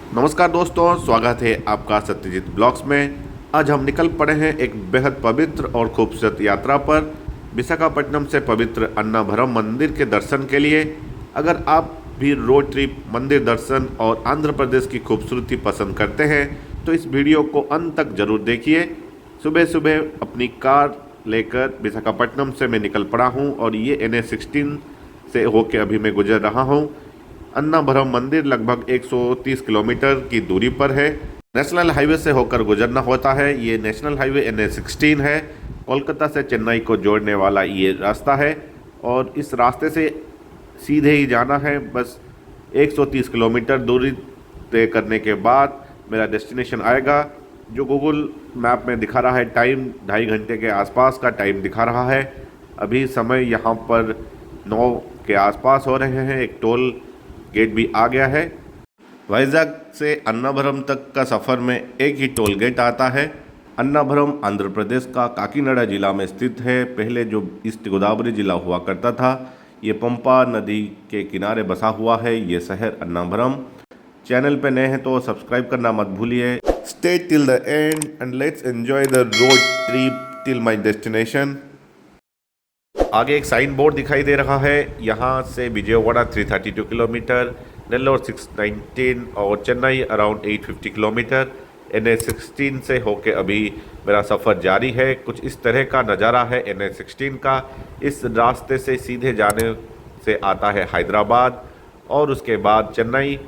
नमस्कार दोस्तों, स्वागत है आपका सत्यजीत ब्लॉग्स में। आज हम निकल पड़े हैं एक बेहद पवित्र और खूबसूरत यात्रा पर, विशाखापट्टनम से पवित्र अन्नाभरम मंदिर के दर्शन के लिए। अगर आप भी रोड ट्रिप, मंदिर दर्शन और आंध्र प्रदेश की खूबसूरती पसंद करते हैं तो इस वीडियो को अंत तक जरूर देखिए। सुबह सुबह अपनी कार लेकर विशाखापट्टनम से मैं निकल पड़ा हूँ और ये NH16 से होके अभी मैं गुजर रहा हूँ। अन्नाभरम मंदिर लगभग 130 किलोमीटर की दूरी पर है। नेशनल हाईवे से होकर गुजरना होता है। ये नेशनल हाईवे NH16 है। कोलकाता से चेन्नई को जोड़ने वाला ये रास्ता है और इस रास्ते से सीधे ही जाना है। बस 130 किलोमीटर दूरी तय करने के बाद मेरा डेस्टिनेशन आएगा। जो गूगल मैप में दिखा रहा है टाइम, 2.5 घंटे के आसपास का टाइम दिखा रहा है। अभी समय यहाँ पर 9 के आसपास हो रहे हैं। एक टोल गेट भी आ गया है। वाइजैक से अन्नाभरम तक का सफ़र में एक ही टोल गेट आता है। अन्नाभरम आंध्र प्रदेश का काकीनाडा जिला में स्थित है। पहले जो ईस्ट गोदावरी जिला हुआ करता था, ये पंपा नदी के किनारे बसा हुआ है ये शहर अन्नाभरम। चैनल पे नए हैं तो सब्सक्राइब करना मत भूलिए। Stay till the end and let's enjoy the road trip till my destination. आगे एक साइन बोर्ड दिखाई दे रहा है। यहाँ से विजयवाड़ा 332 किलोमीटर, नेल्लोर 619 और चेन्नई अराउंड 850 किलोमीटर। NH16 से होके अभी मेरा सफ़र जारी है। कुछ इस तरह का नज़ारा है NH16 का। इस रास्ते से सीधे जाने से आता है हैदराबाद और उसके बाद चेन्नई।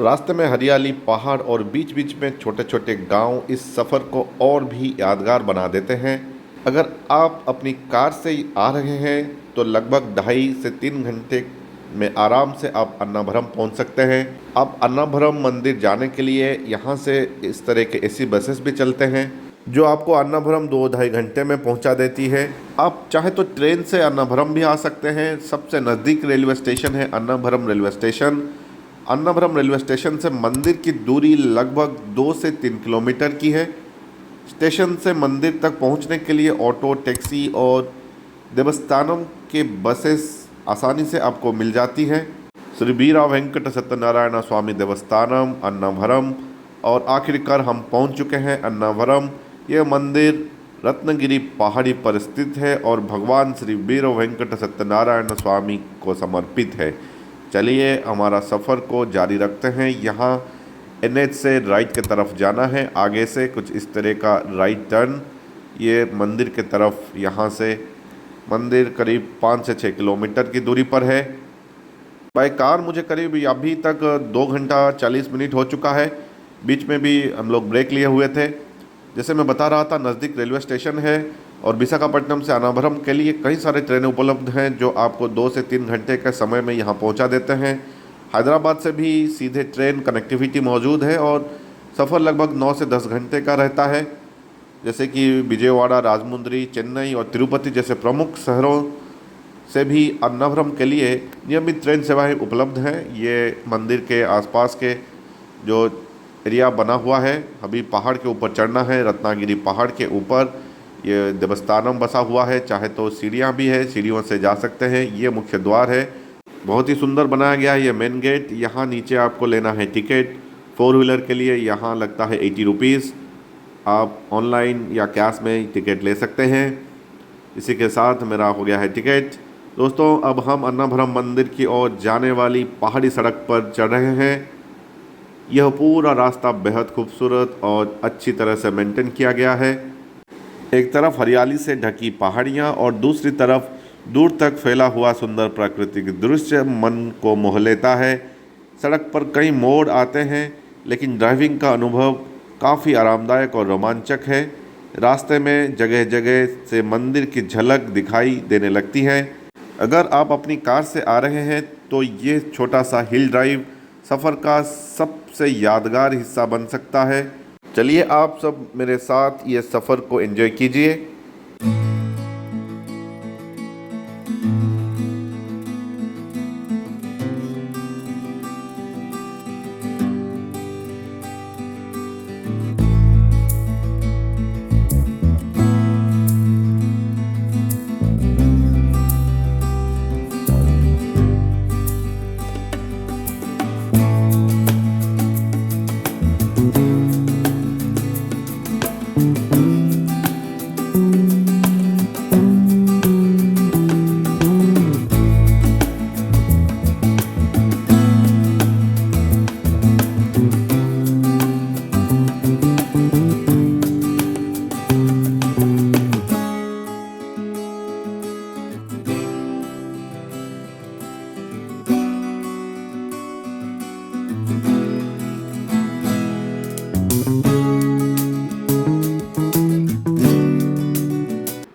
रास्ते में हरियाली, पहाड़ और बीच बीच में छोटे छोटे गांव इस सफ़र को और भी यादगार बना देते हैं। अगर आप अपनी कार से आ रहे हैं तो लगभग 2.5 से 3 घंटे में आराम से आप अन्नाभरम पहुंच सकते हैं। आप अन्नाभरम मंदिर जाने के लिए यहाँ से इस तरह के AC बसेस भी चलते हैं जो आपको अन्नाभरम 2-2.5 घंटे में पहुँचा देती है। आप चाहे तो ट्रेन से अन्नाभरम भी आ सकते हैं। सबसे नज़दीक रेलवे स्टेशन है अन्नाभरम रेलवे स्टेशन। अन्नाभरम रेलवे स्टेशन से मंदिर की दूरी लगभग 2 से 3 किलोमीटर की है। स्टेशन से मंदिर तक पहुंचने के लिए ऑटो, टैक्सी और देवस्थानम के बसेस आसानी से आपको मिल जाती हैं। श्री वीरा वेंकट सत्यनारायण स्वामी देवस्थानम अन्नाभरम। और आखिरकार हम पहुंच चुके हैं अन्नाभरम। यह मंदिर रत्नगिरी पहाड़ी पर स्थित है और भगवान श्री वीरा वेंकट सत्यनारायण स्वामी को समर्पित है। चलिए हमारा सफ़र को जारी रखते हैं। यहाँ NH से राइट की तरफ जाना है। आगे से कुछ इस तरह का राइट टर्न, ये मंदिर के तरफ। यहाँ से मंदिर करीब 5 से 6 किलोमीटर की दूरी पर है। बाय कार मुझे करीब अभी तक 2 घंटा 40 मिनट हो चुका है। बीच में भी हम लोग ब्रेक लिए हुए थे। जैसे मैं बता रहा था, नज़दीक रेलवे स्टेशन है और विशाखापट्टनम से अन्नाभरम के लिए कई सारे ट्रेनें उपलब्ध हैं जो आपको 2 से 3 घंटे के समय में यहाँ पहुँचा देते हैं। हैदराबाद से भी सीधे ट्रेन कनेक्टिविटी मौजूद है और सफ़र लगभग 9 से 10 घंटे का रहता है। जैसे कि विजयवाड़ा, राजमुंद्री, चेन्नई और तिरुपति जैसे प्रमुख शहरों से भी अन्नाभरम के लिए नियमित ट्रेन सेवाएं उपलब्ध हैं। ये मंदिर के आसपास के जो एरिया बना हुआ है, अभी पहाड़ के ऊपर चढ़ना है। रत्नागिरी पहाड़ के ऊपर ये देवस्थानम बसा हुआ है। चाहे तो सीढ़ियाँ भी है, सीढ़ियों से जा सकते हैं। ये मुख्य द्वार है, बहुत ही सुंदर बनाया गया है ये मेन गेट। यहाँ नीचे आपको लेना है टिकट। 4 व्हीलर के लिए यहाँ लगता है 80 रुपीज़। आप ऑनलाइन या कैश में टिकट ले सकते हैं। इसी के साथ मेरा हो गया है टिकट। दोस्तों, अब हम अन्नावरम मंदिर की ओर जाने वाली पहाड़ी सड़क पर चढ़ रहे हैं। यह पूरा रास्ता बेहद खूबसूरत और अच्छी तरह से मेंटेन किया गया है। एक तरफ हरियाली से ढकी पहाड़ियाँ और दूसरी तरफ दूर तक फैला हुआ सुंदर प्राकृतिक दृश्य मन को मोह लेता है। सड़क पर कई मोड़ आते हैं, लेकिन ड्राइविंग का अनुभव काफ़ी आरामदायक और रोमांचक है। रास्ते में जगह जगह से मंदिर की झलक दिखाई देने लगती है। अगर आप अपनी कार से आ रहे हैं तो ये छोटा सा हिल ड्राइव सफ़र का सबसे यादगार हिस्सा बन सकता है। चलिए आप सब मेरे साथ ये सफ़र को एंजॉय कीजिए।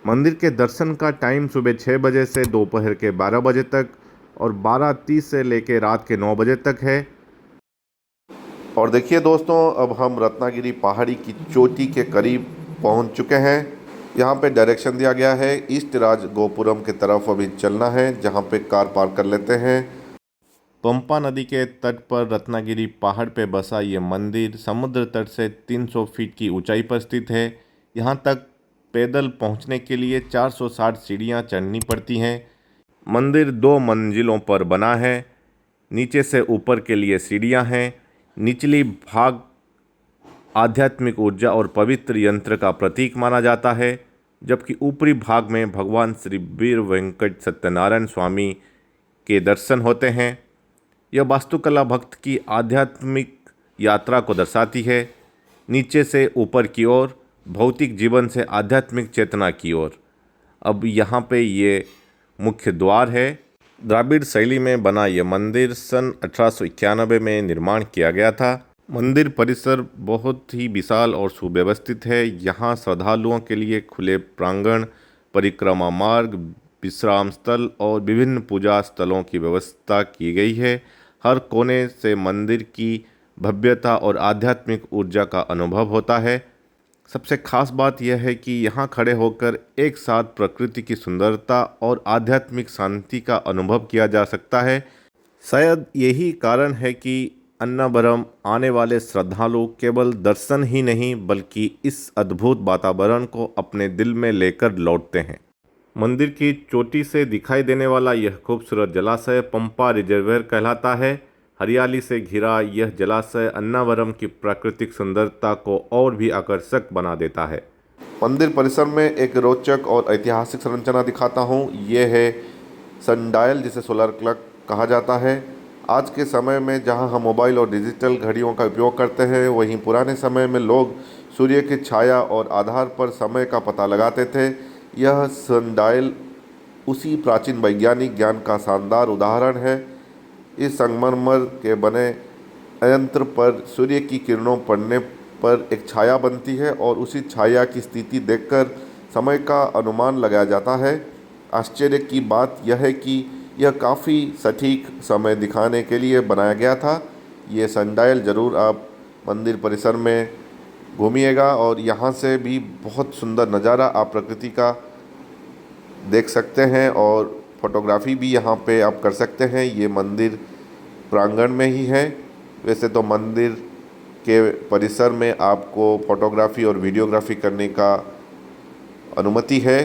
मंदिर के दर्शन का टाइम सुबह 6 बजे से दोपहर के 12 बजे तक और 12:30 से लेकर रात के 9 बजे तक है। और देखिए दोस्तों, अब हम रत्नागिरी पहाड़ी की चोटी के करीब पहुंच चुके हैं। यहाँ पे डायरेक्शन दिया गया है, ईस्ट राज गोपुरम की तरफ अभी चलना है, जहाँ पे कार पार्क कर लेते हैं। पंपा नदी के तट पर रत्नागिरी पहाड़ पे बसा ये मंदिर समुद्र तट से 300 फीट की ऊंचाई पर स्थित है। यहाँ तक पैदल पहुँचने के लिए 460 सीढ़ियाँ चढ़नी पड़ती हैं। मंदिर 2 मंजिलों पर बना है। नीचे से ऊपर के लिए सीढ़ियाँ हैं। निचली भाग आध्यात्मिक ऊर्जा और पवित्र यंत्र का प्रतीक माना जाता है, जबकि ऊपरी भाग में भगवान श्री वीर वेंकट सत्यनारायण स्वामी के दर्शन होते हैं। यह वास्तुकला भक्त की आध्यात्मिक यात्रा को दर्शाती है, नीचे से ऊपर की ओर, भौतिक जीवन से आध्यात्मिक चेतना की ओर। अब यहाँ पे ये मुख्य द्वार है। द्राविड़ शैली में बना यह मंदिर सन 1891 में निर्माण किया गया था। मंदिर परिसर बहुत ही विशाल और सुव्यवस्थित है। यहाँ श्रद्धालुओं के लिए खुले प्रांगण, परिक्रमा मार्ग, विश्राम स्थल और विभिन्न पूजा स्थलों की व्यवस्था की गई है। हर कोने से मंदिर की भव्यता और आध्यात्मिक ऊर्जा का अनुभव होता है। सबसे खास बात यह है कि यहाँ खड़े होकर एक साथ प्रकृति की सुंदरता और आध्यात्मिक शांति का अनुभव किया जा सकता है। शायद यही कारण है कि अन्नावरम आने वाले श्रद्धालु केवल दर्शन ही नहीं बल्कि इस अद्भुत वातावरण को अपने दिल में लेकर लौटते हैं। मंदिर की चोटी से दिखाई देने वाला यह खूबसूरत जलाशय पंपा रिजर्वायर कहलाता है। हरियाली से घिरा यह जलाशय अन्नावरम की प्राकृतिक सुंदरता को और भी आकर्षक बना देता है। मंदिर परिसर में एक रोचक और ऐतिहासिक संरचना दिखाता हूँ। ये है सनडायल, जिसे सोलर क्लॉक कहा जाता है। आज के समय में जहाँ हम मोबाइल और डिजिटल घड़ियों का उपयोग करते हैं, वहीं पुराने समय में लोग सूर्य की छाया और आधार पर समय का पता लगाते थे। यह सनडायल उसी प्राचीन वैज्ञानिक ज्ञान का शानदार उदाहरण है। इस संगमरमर के बने यंत्र पर सूर्य की किरणों पड़ने पर एक छाया बनती है और उसी छाया की स्थिति देखकर समय का अनुमान लगाया जाता है। आश्चर्य की बात यह है कि यह काफ़ी सटीक समय दिखाने के लिए बनाया गया था। ये सनडायल ज़रूर आप मंदिर परिसर में घूमिएगा और यहाँ से भी बहुत सुंदर नज़ारा आप प्रकृति का देख सकते हैं और फोटोग्राफी भी यहाँ पे आप कर सकते हैं। ये मंदिर प्रांगण में ही है। वैसे तो मंदिर के परिसर में आपको फोटोग्राफी और वीडियोग्राफी करने का अनुमति है,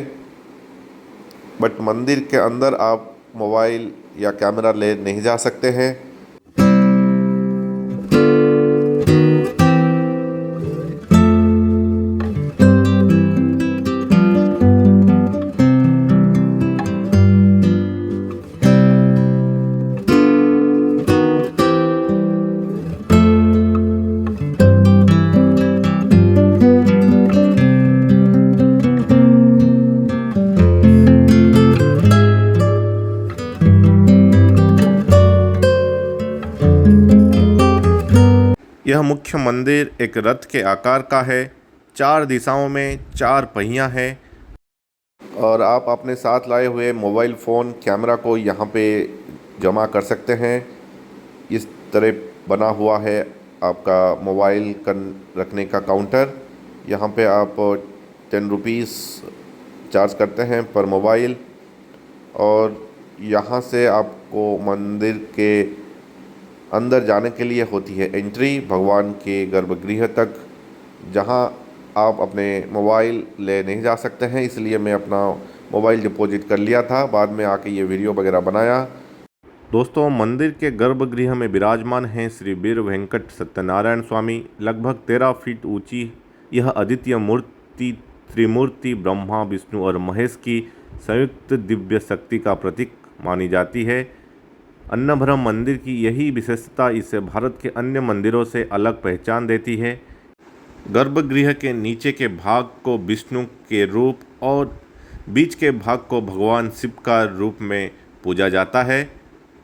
बट मंदिर के अंदर आप मोबाइल या कैमरा ले नहीं जा सकते हैं। मुख्य मंदिर एक रथ के आकार का है। 4 दिशाओं में 4 पहिया है और आप अपने साथ लाए हुए मोबाइल फ़ोन कैमरा को यहाँ पे जमा कर सकते हैं। इस तरह बना हुआ है आपका मोबाइल रखने का काउंटर। यहाँ पे आप 10 रुपीज़ चार्ज करते हैं पर मोबाइल, और यहाँ से आपको मंदिर के अंदर जाने के लिए होती है एंट्री भगवान के गर्भगृह तक, जहाँ आप अपने मोबाइल ले नहीं जा सकते हैं। इसलिए मैं अपना मोबाइल डिपॉजिट कर लिया था, बाद में आके ये वीडियो वगैरह बनाया। दोस्तों, मंदिर के गर्भगृह में विराजमान हैं श्री वीर वेंकट सत्यनारायण स्वामी। लगभग 13 फीट ऊंची यह अद्वितीय मूर्ति त्रिमूर्ति ब्रह्मा विष्णु और महेश की संयुक्त दिव्य शक्ति का प्रतीक मानी जाती है। अन्नभ्रम मंदिर की यही विशेषता इसे भारत के अन्य मंदिरों से अलग पहचान देती है। गर्भगृह के नीचे के भाग को विष्णु के रूप और बीच के भाग को भगवान शिव का रूप में पूजा जाता है।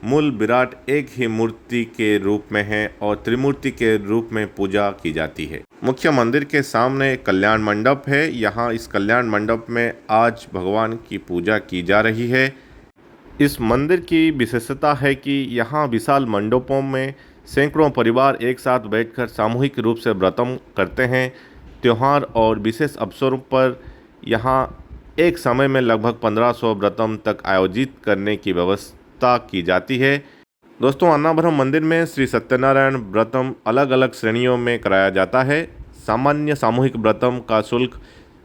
मूल विराट एक ही मूर्ति के रूप में है और त्रिमूर्ति के रूप में पूजा की जाती है। मुख्य मंदिर के सामने कल्याण मंडप है। यहाँ इस कल्याण मंडप में आज भगवान की पूजा की जा रही है। इस मंदिर की विशेषता है कि यहाँ विशाल मंडपों में सैकड़ों परिवार एक साथ बैठकर सामूहिक रूप से व्रतम करते हैं। त्यौहार और विशेष अवसरों पर यहाँ एक समय में लगभग 1500 व्रतम तक आयोजित करने की व्यवस्था की जाती है। दोस्तों, अन्नाभ्रम मंदिर में श्री सत्यनारायण व्रतम अलग अलग श्रेणियों में कराया जाता है। सामान्य सामूहिक व्रतम का शुल्क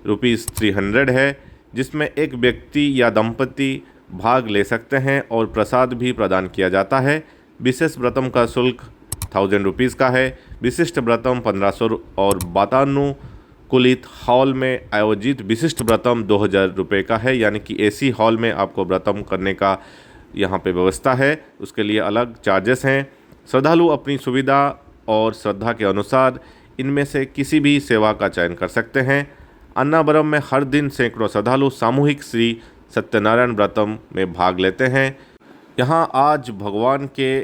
₹300 है, जिसमें एक व्यक्ति या दंपति भाग ले सकते हैं और प्रसाद भी प्रदान किया जाता है। विशेष व्रतम का शुल्क 1000 रुपीज़ का है। विशिष्ट व्रतम 1500 और वातानुकूलित हॉल में आयोजित विशिष्ट व्रतम 2000 रुपये का है, यानी कि एसी हॉल में आपको व्रतम करने का यहाँ पे व्यवस्था है, उसके लिए अलग चार्जेस हैं। श्रद्धालु अपनी सुविधा और श्रद्धा के अनुसार इनमें से किसी भी सेवा का चयन कर सकते हैं। अन्नाभ्रम में हर दिन सैकड़ों श्रद्धालु सामूहिक श्री सत्यनारायण व्रतम में भाग लेते हैं। यहाँ आज भगवान के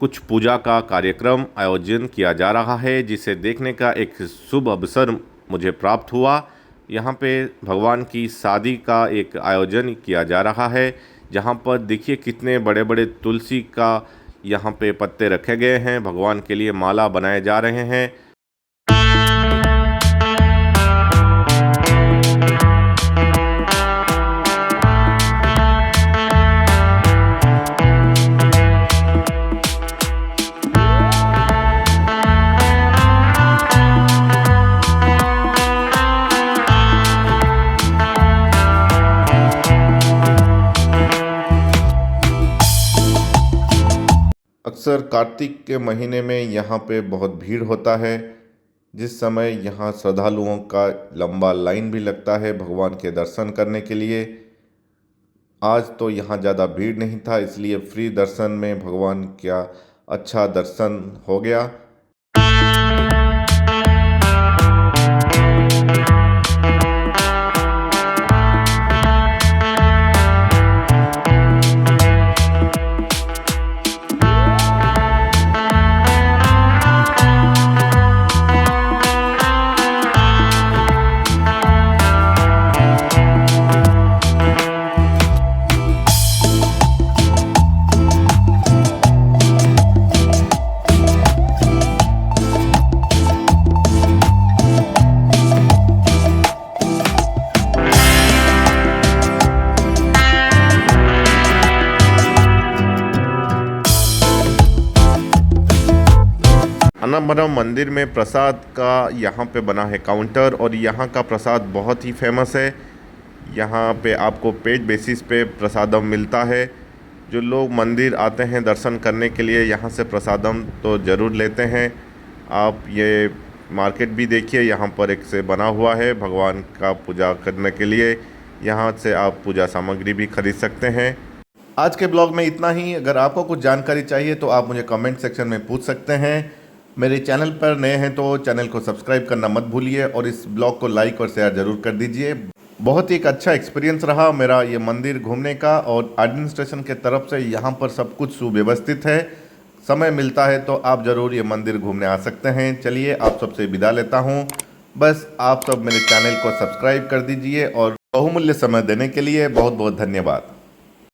कुछ पूजा का कार्यक्रम आयोजन किया जा रहा है, जिसे देखने का एक शुभ अवसर मुझे प्राप्त हुआ। यहाँ पे भगवान की शादी का एक आयोजन किया जा रहा है, जहाँ पर देखिए कितने बड़े बड़े तुलसी का यहाँ पे पत्ते रखे गए हैं। भगवान के लिए माला बनाए जा रहे हैं। अक्सर कार्तिक के महीने में यहाँ पे बहुत भीड़ होता है, जिस समय यहाँ श्रद्धालुओं का लंबा लाइन भी लगता है भगवान के दर्शन करने के लिए। आज तो यहाँ ज़्यादा भीड़ नहीं था, इसलिए फ्री दर्शन में भगवान का अच्छा दर्शन हो गया। अन्नाभ्रम मंदिर में प्रसाद का यहाँ पे बना है काउंटर, और यहाँ का प्रसाद बहुत ही फेमस है। यहाँ पे आपको पेड बेसिस पे प्रसादम मिलता है। जो लोग मंदिर आते हैं दर्शन करने के लिए, यहाँ से प्रसादम तो ज़रूर लेते हैं। आप ये मार्केट भी देखिए, यहाँ पर एक से बना हुआ है भगवान का पूजा करने के लिए। यहाँ से आप पूजा सामग्री भी खरीद सकते हैं। आज के ब्लॉग में इतना ही। अगर आपको कुछ जानकारी चाहिए तो आप मुझे कमेंट सेक्शन में पूछ सकते हैं। मेरे चैनल पर नए हैं तो चैनल को सब्सक्राइब करना मत भूलिए, और इस ब्लॉग को लाइक और शेयर ज़रूर कर दीजिए। बहुत ही एक अच्छा एक्सपीरियंस रहा मेरा ये मंदिर घूमने का, और एडमिनिस्ट्रेशन के तरफ से यहाँ पर सब कुछ सुव्यवस्थित है। समय मिलता है तो आप ज़रूर ये मंदिर घूमने आ सकते हैं। चलिए आप सबसे विदा लेता हूँ। बस आप सब मेरे चैनल को सब्सक्राइब कर दीजिए और बहुमूल्य समय देने के लिए बहुत बहुत धन्यवाद।